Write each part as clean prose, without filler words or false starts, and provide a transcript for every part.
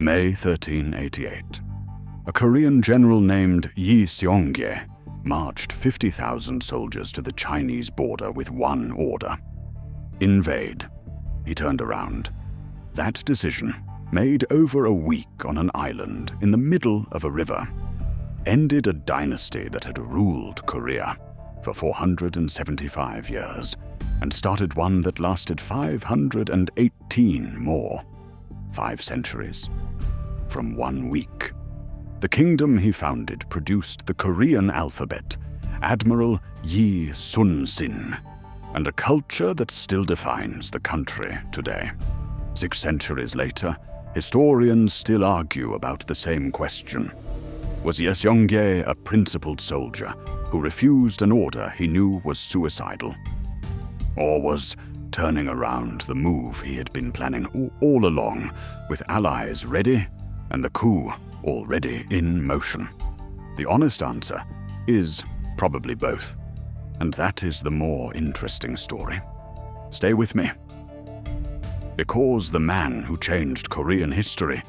May 1388. A Korean general named Yi Seonggye marched 50,000 soldiers to the Chinese border with one order: invade. He turned around. That decision, made over a week on an island in the middle of a river, ended a dynasty that had ruled Korea for 475 years and started one that lasted 518 more. 5 centuries. From 1 week. The kingdom he founded produced the Korean alphabet, Admiral Yi Seonggye, and a culture that still defines the country today. 6 centuries later, historians still argue about the same question. Was Yi Seonggye a principled soldier who refused an order he knew was suicidal? Or was turning around the move he had been planning all along, with allies ready and the coup already in motion? The honest answer is probably both, and that is the more interesting story. Stay with me. Because the man who changed Korean history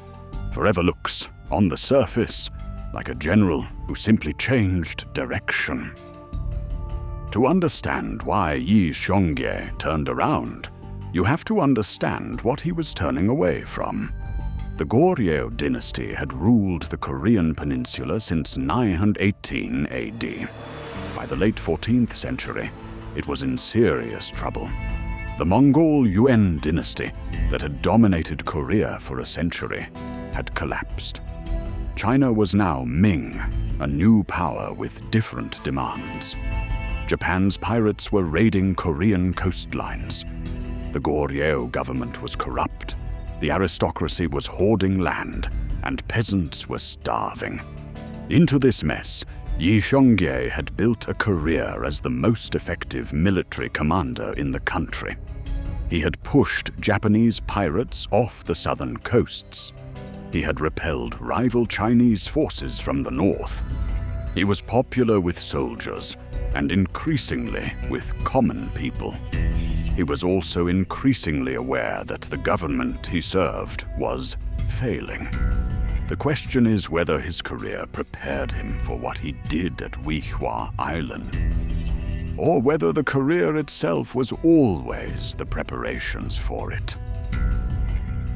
forever looks, on the surface, like a general who simply changed direction. To understand why Yi Seonggye turned around, you have to understand what he was turning away from. The Goryeo dynasty had ruled the Korean peninsula since 918 AD. By the late 14th century, it was in serious trouble. The Mongol Yuan dynasty that had dominated Korea for a century had collapsed. China was now Ming, a new power with different demands. Japan's pirates were raiding Korean coastlines. The Goryeo government was corrupt. The aristocracy was hoarding land, and peasants were starving. Into this mess, Yi Seonggye had built a career as the most effective military commander in the country. He had pushed Japanese pirates off the southern coasts. He had repelled rival Chinese forces from the north. He was popular with soldiers and increasingly with common people. He was also increasingly aware that the government he served was failing. The question is whether his career prepared him for what he did at Wihwa Island, or whether the career itself was always the preparations for it.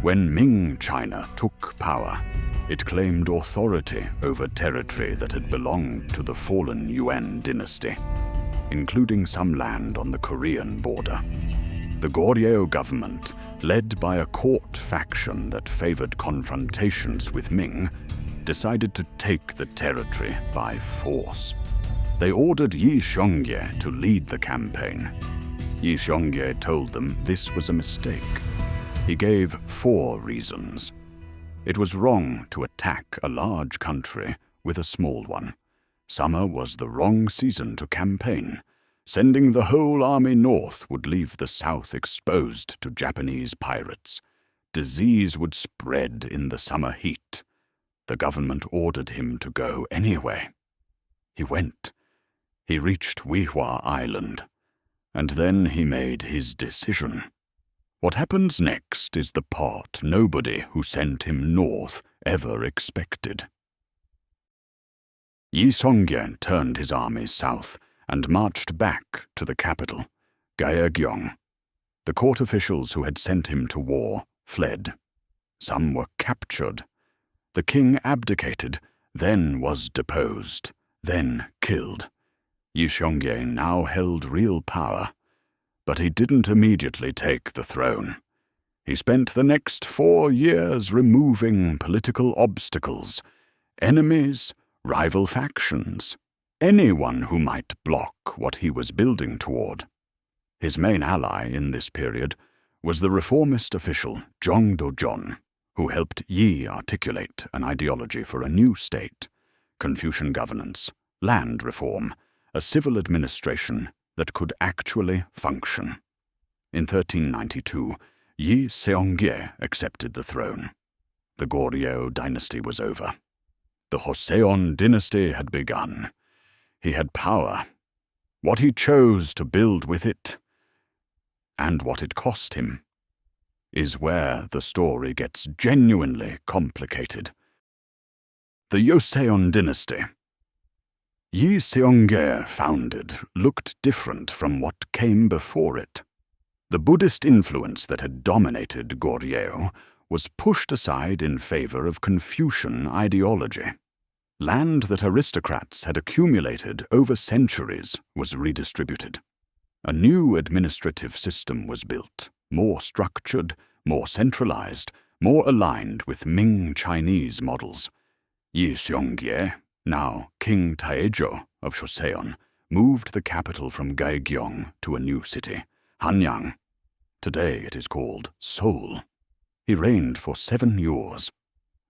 When Ming China took power, it claimed authority over territory that had belonged to the fallen Yuan dynasty, including some land on the Korean border. The Goryeo government, led by a court faction that favored confrontations with Ming, decided to take the territory by force. They ordered Yi Seonggye to lead the campaign. Yi Seonggye told them this was a mistake. He gave 4 reasons. It was wrong to attack a large country with a small one. Summer was the wrong season to campaign. Sending the whole army north would leave the south exposed to Japanese pirates. Disease would spread in the summer heat. The government ordered him to go anyway. He went. He reached Wihwa Island. And then he made his decision. What happens next is the part nobody who sent him north ever expected. Yi Seonggye turned his army south and marched back to the capital, daegeum. The court officials who had sent him to war fled. Some were captured. The king abdicated, then was deposed, then killed. Yi Seonggye now held real power, but he didn't immediately take the throne. He spent the next 4 years removing political obstacles, enemies, rival factions, anyone who might block what he was building toward. His main ally in this period was the reformist official Jong Do-jeon, who helped Yi articulate an ideology for a new state, Confucian governance, land reform, a civil administration that could actually function. In 1392, Yi Seonggye accepted the throne. The Goryeo dynasty was over. The Joseon dynasty had begun. He had power, what he chose to build with it, and what it cost him. is where the story gets genuinely complicated. The Joseon dynasty. Yi Seonggye founded looked different from what came before it. The Buddhist influence that had dominated Goryeo was pushed aside in favor of Confucian ideology. Land that aristocrats had accumulated over centuries was redistributed. A new administrative system was built, more structured, more centralized, more aligned with Ming Chinese models. Yi Seonggye, now King Daegeum of Joseon, moved the capital from daegeum to a new city, Hanyang. Today it is called Seoul. He reigned for 7 years.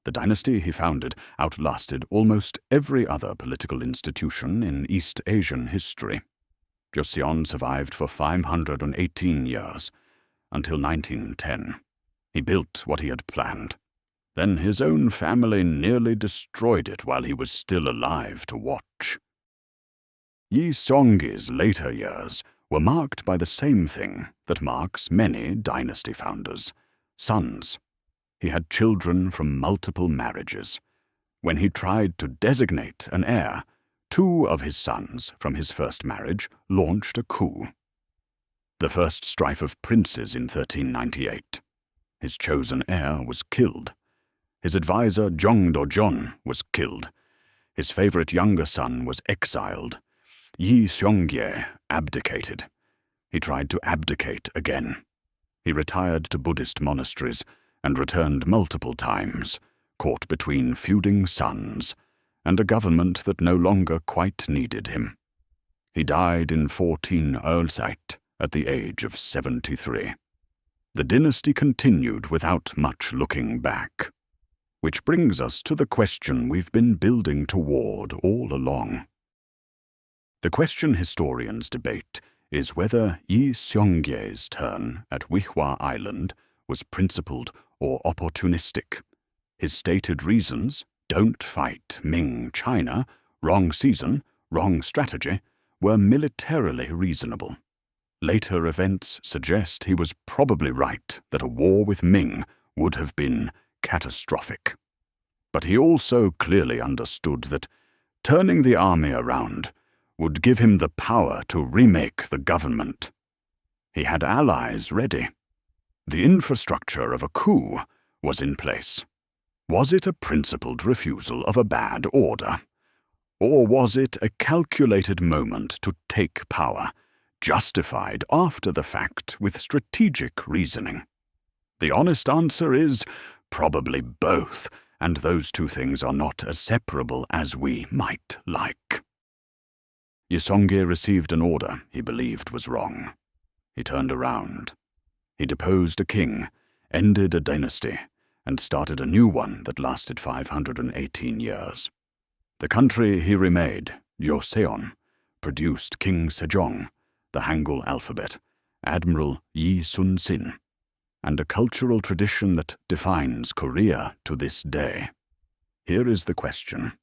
The dynasty he founded outlasted almost every other political institution in East Asian history. Joseon survived for 518 years, until 1910. He built what he had planned. Then his own family nearly destroyed it while he was still alive to watch. Yi Seonggye's later years were marked by the same thing that marks many dynasty founders: sons. He had children from multiple marriages. When he tried to designate an heir, 2 of his sons from his first marriage launched a coup. The first strife of princes in 1398. His chosen heir was killed. His advisor Jong Do-jeon was killed. His favorite younger son was exiled. Yi Seonggye abdicated. He tried to abdicate again. He retired to Buddhist monasteries and returned multiple times, caught between feuding sons and a government that no longer quite needed him. He died in 1408 at the age of 73. The dynasty continued without much looking back. Which brings us to the question we've been building toward all along. The question historians debate is whether Yi Seonggye's turn at Wihwa Island was principled or opportunistic. His stated reasons, don't fight Ming China, wrong season, wrong strategy, were militarily reasonable. Later events suggest he was probably right that a war with Ming would have been catastrophic. But he also clearly understood that turning the army around would give him the power to remake the government. He had allies ready. The infrastructure of a coup was in place. Was it a principled refusal of a bad order? Or was it a calculated moment to take power, justified after the fact with strategic reasoning? The honest answer is probably both, and those 2 things are not as separable as we might like. Yi Seonggye received an order he believed was wrong. He turned around. He deposed a king, ended a dynasty, and started a new one that lasted 518 years. The country he remade, Joseon, produced King Sejong, the Hangul alphabet, Admiral Yi Sun-sin, and a cultural tradition that defines Korea to this day. Here is the question.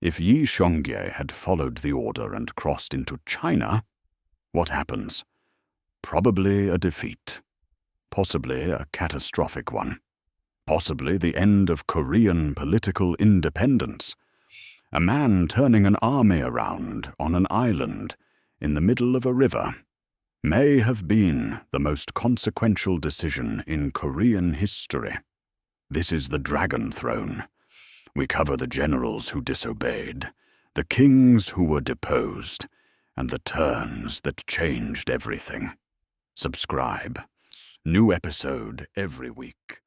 If Yi Seonggye had followed the order and crossed into China, what happens? Probably a defeat. Possibly a catastrophic one. Possibly the end of Korean political independence. A man turning an army around on an island in the middle of a river may have been the most consequential decision in Korean history. This is the Dragon Throne. We cover the generals who disobeyed, the kings who were deposed, and the turns that changed everything. Subscribe. New episode every week.